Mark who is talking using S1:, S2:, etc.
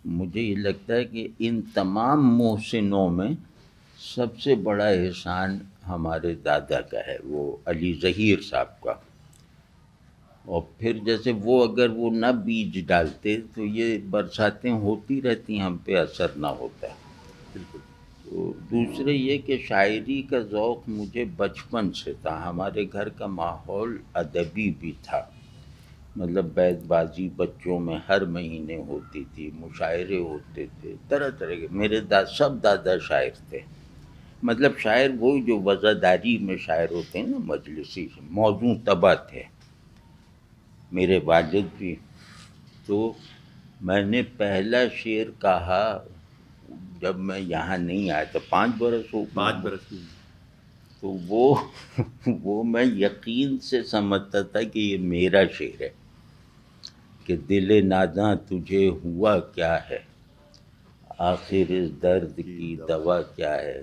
S1: مجھے یہ لگتا ہے کہ ان تمام محسنوں میں سب سے بڑا احسان ہمارے دادا کا ہے، وہ علی ظہیر صاحب کا۔ اور پھر جیسے وہ اگر وہ نہ بیج ڈالتے تو یہ برساتیں ہوتی رہتی، ہم پہ اثر نہ ہوتا۔ تو دوسرے یہ کہ شاعری کا ذوق مجھے بچپن سے تھا، ہمارے گھر کا ماحول ادبی بھی تھا، مطلب بیت بازی بچوں میں ہر مہینے ہوتی تھی، مشاعرے ہوتے تھے طرح طرح کے، میرے سب دادا شاعر تھے، مطلب شاعر وہی جو وزاداری میں شاعر ہوتے ہیں نا، مجلسی موضوع طبع تھے میرے والد بھی۔ تو میں نے پہلا شعر کہا جب میں یہاں نہیں آیا تھا، 5 برس ہو گئے،
S2: 5 برس کی۔
S1: تو وہ میں یقین سے سمجھتا تھا کہ یہ میرا شعر ہے، کہ دل ناداں تجھے ہوا کیا ہے، آخر اس درد کی دوا کیا ہے۔